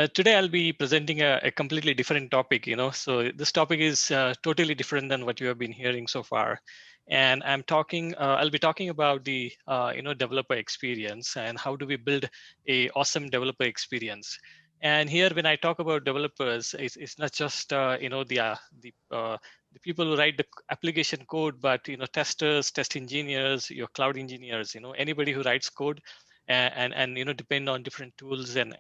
Today I'll be presenting a completely different topic, So this topic is totally different than what you have been hearing so far. And I'll be talking about the, developer experience and how do we build a awesome developer experience. And here, when I talk about developers, it's not just, the people who write the application code, but, testers, test engineers, your cloud engineers, anybody who writes code and depend on different tools and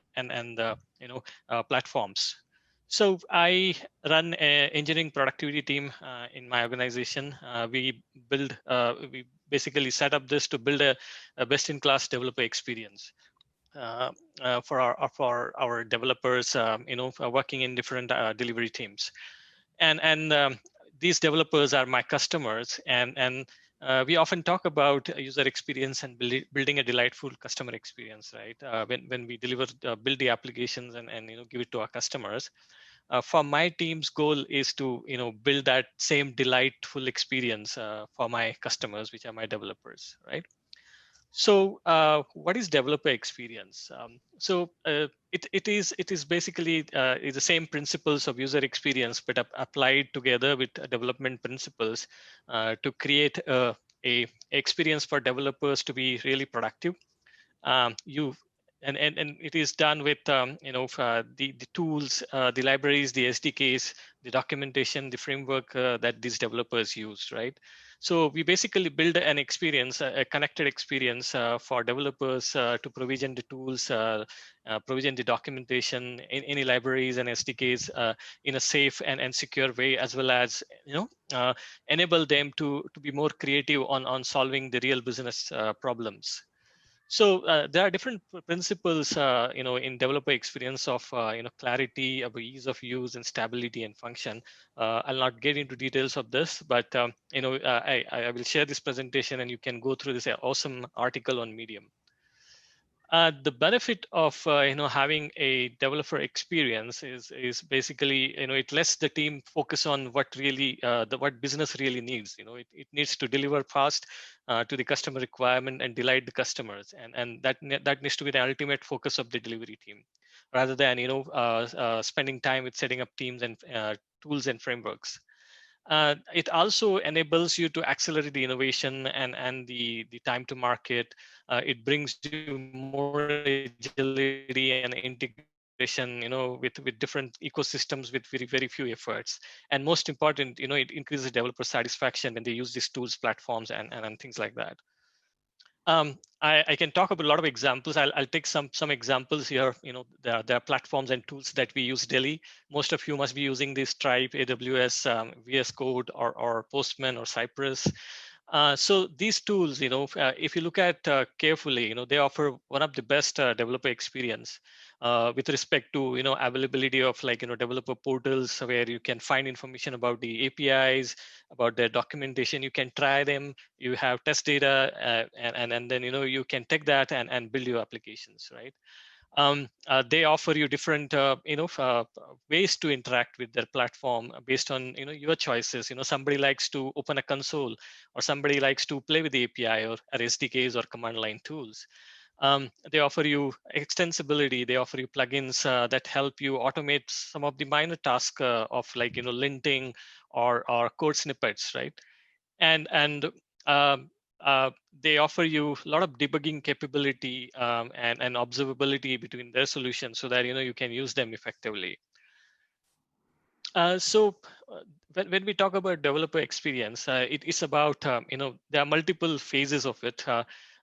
platforms. So I run an engineering productivity team in my organization. We basically set up this to build a best-in-class developer experience for our developers, working in different delivery teams, and these developers are my customers, and we often talk about user experience and building a delightful customer experience, right? When we build the applications and give it to our customers. For my team's goal is to build that same delightful experience for my customers, which are my developers, right? So, what is developer experience? It is basically is the same principles of user experience, but applied together with development principles to create a experience for developers to be really productive. You and it is done with the tools, the libraries, the SDKs, the documentation, the framework that these developers use, right? So we basically build an experience, a connected experience for developers to provision the tools, provision the documentation in any libraries and SDKs in a safe and secure way, as well as enable them to be more creative on solving the real business problems. So there are different principles, in developer experience of, clarity, of ease of use, and stability and function. I'll not get into details of this, but I will share this presentation, and you can go through this awesome article on Medium. The benefit of having a developer experience is basically it lets the team focus on what really what business really needs. It needs to deliver fast to the customer requirement and delight the customers, and that needs to be the ultimate focus of the delivery team, rather than spending time with setting up teams and tools and frameworks. It also enables you to accelerate the innovation and the time to market. It brings you more agility and integration, with different ecosystems with very few efforts. And most important, it increases developer satisfaction when they use these tools, platforms, and things like that. I can talk about a lot of examples. I'll take some examples here. There are platforms and tools that we use daily. Most of you must be using this Stripe, AWS, VS Code, or Postman, or Cypress. So these tools, if you look at carefully, they offer one of the best developer experience with respect to availability of developer portals where you can find information about the APIs, about their documentation. You can try them. You have test data, and then you can take that and build your applications, right? They offer you different ways to interact with their platform based on your choices. Somebody likes to open a console, or somebody likes to play with the API or SDKs or command line tools. They offer you extensibility. They offer you plugins that help you automate some of the minor tasks of linting or code snippets, right? And um, they offer you a lot of debugging capability and observability between their solutions, so that you can use them effectively. So when we talk about developer experience, it is about there are multiple phases of it,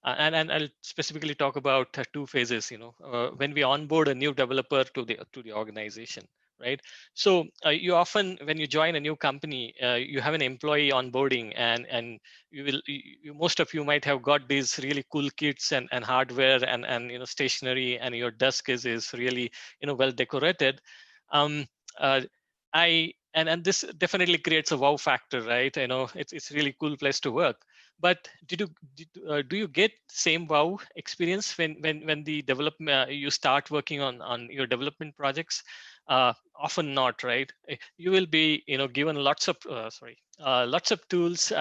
and I'll specifically talk about two phases. When we onboard a new developer to the organization, right? So you often, when you join a new company, you have an employee onboarding, and most of you might have got these really cool kits and hardware and stationery, and your desk is really well decorated. Um, uh, and this definitely creates a wow factor, right? It's really cool place to work. But do you get same wow experience when the development you start working on your development projects? Often not, right? You will be given lots of lots of tools.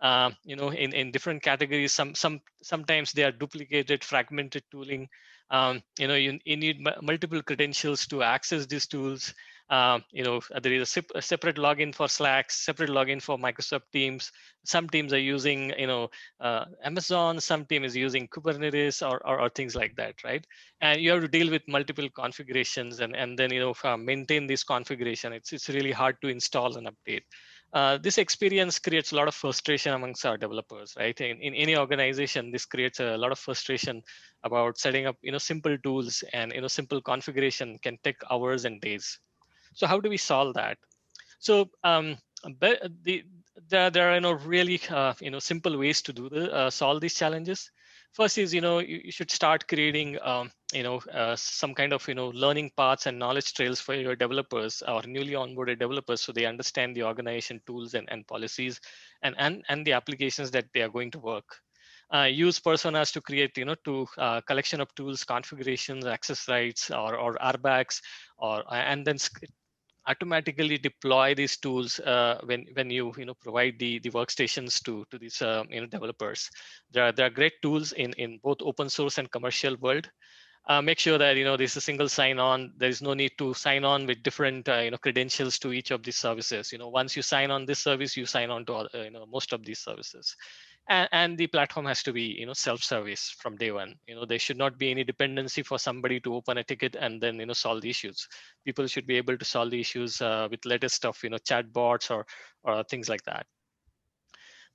in different categories. Sometimes they are duplicated, fragmented tooling. You need multiple credentials to access these tools. There is a separate login for Slack, separate login for Microsoft Teams. Some teams are using, Amazon, some team is using Kubernetes or things like that, right? And you have to deal with multiple configurations and then, maintain this configuration. It's really hard to install and update. This experience creates a lot of frustration amongst our developers, right? In any organization, this creates a lot of frustration about setting up, simple tools, and, simple configuration can take hours and days. So how do we solve that? So but there are, really simple ways to do solve these challenges. First is, you should start creating some kind of learning paths and knowledge trails for your developers or newly onboarded developers, so they understand the organization tools and policies and the applications that they are going to work. Use personas to create, to collection of tools, configurations, access rights, or RBACs, and then automatically deploy these tools when you provide the workstations to these developers. There are great tools in both open source and commercial world. Make sure that there's a single sign on. There is no need to sign on with different credentials to each of these services. Once you sign on this service, you sign on to all, most of these services. And the platform has to be self-service from day one. There should not be any dependency for somebody to open a ticket and then solve the issues. People should be able to solve the issues with latest stuff, chat bots or things like that.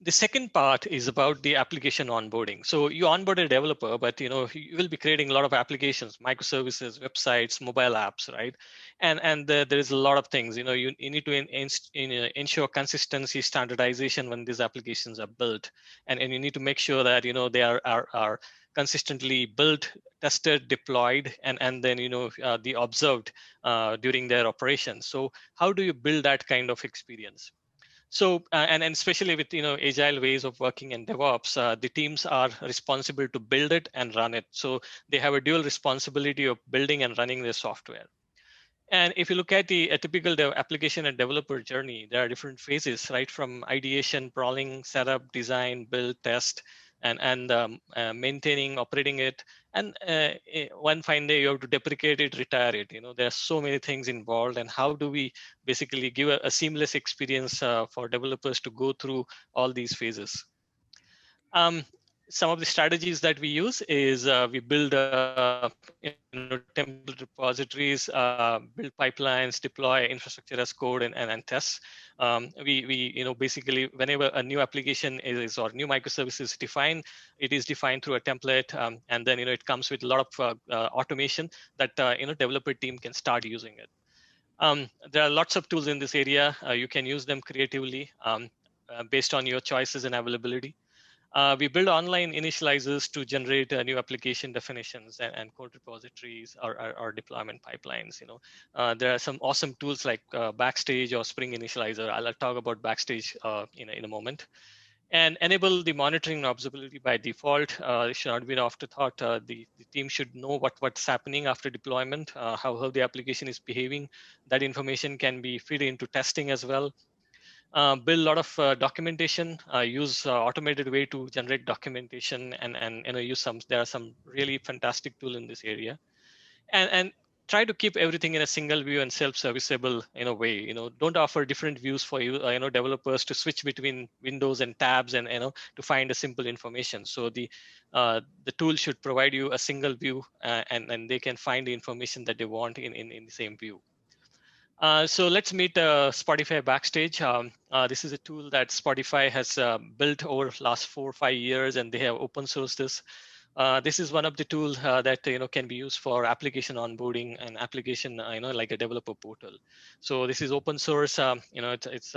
The second part is about the application onboarding. So you onboard a developer, but you will be creating a lot of applications, microservices, websites, mobile apps, right? And there is a lot of things. You need to ensure consistency, standardization when these applications are built, and you need to make sure that they are consistently built, tested, deployed, and then the observed during their operations. So how do you build that kind of experience? So and especially with agile ways of working in DevOps, the teams are responsible to build it and run it. So they have a dual responsibility of building and running their software. And if you look at the typical application and developer journey, there are different phases, right? From ideation, crawling, setup, design, build, test, and maintaining, operating it. And one fine day you have to deprecate it, retire it. There are so many things involved. And how do we basically give a seamless experience for developers to go through all these phases? Some of the strategies that we use is we build template repositories, build pipelines, deploy infrastructure as code, and tests. We basically whenever a new application is or new microservices defined, it is defined through a template, and then it comes with a lot of automation that developer team can start using it. There are lots of tools in this area. You can use them creatively based on your choices and availability. We build online initializers to generate new application definitions and code repositories or deployment pipelines. There are some awesome tools like Backstage or Spring Initializer. I'll talk about Backstage in a moment. And enable the monitoring and observability by default. It should not be an afterthought. The team should know what's happening after deployment, how the application is behaving. That information can be fed into testing as well. Build a lot of documentation, use automated way to generate documentation, and use there are some really fantastic tool in this area, and try to keep everything in a single view and self-serviceable in a way. Don't offer different views for developers to switch between windows and tabs and to find a simple information. So the tool should provide you a single view, and they can find the information that they want in the same view. So let's meet Spotify Backstage. This is a tool that Spotify has built over the last 4 or 5 years, and they have open sourced this. This is one of the tools that can be used for application onboarding and application, like a developer portal. So this is open source. It's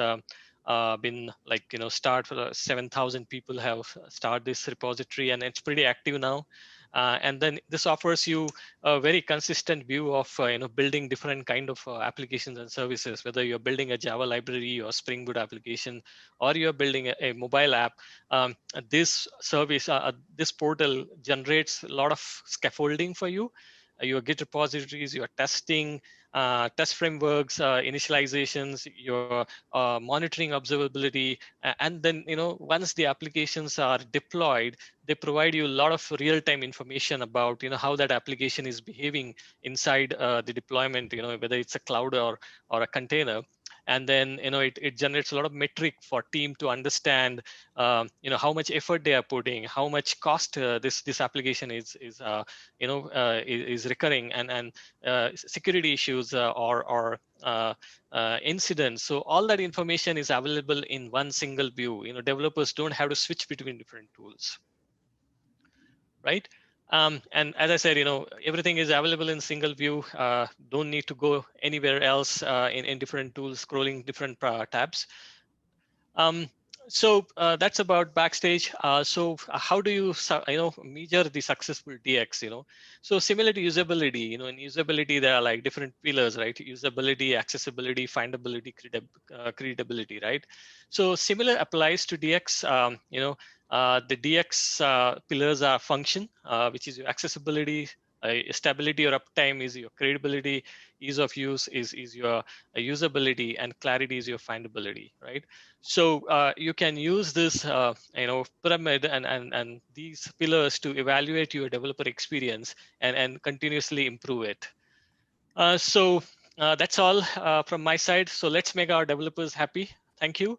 been like start for 7,000 people have started this repository, and it's pretty active now. And then this offers you a very consistent view of building different kind of applications and services, whether you're building a Java library or Spring Boot application, or you're building a mobile app. This service, this portal generates a lot of scaffolding for you, your Git repositories, your testing, test frameworks, initializations, your monitoring observability, and then once the applications are deployed, they provide you a lot of real-time information about how that application is behaving inside the deployment, whether it's a cloud or a container. And then it generates a lot of metric for team to understand how much effort they are putting, how much cost this application is recurring, and security issues or incidents. So all that information is available in one single view. Developers don't have to switch between different tools, right? And as I said, everything is available in single view. Don't need to go anywhere else in different tools, scrolling different tabs. So that's about Backstage. So how do you measure the successful DX? So similar to usability, in usability there are like different pillars, right? Usability, accessibility, findability, credibility, right? So similar applies to DX. The DX pillars are function, which is your accessibility, stability or uptime is your credibility, ease of use is your usability, and clarity is your findability, right? So you can use this pyramid and these pillars to evaluate your developer experience and continuously improve it. So that's all from my side. So let's make our developers happy. Thank you.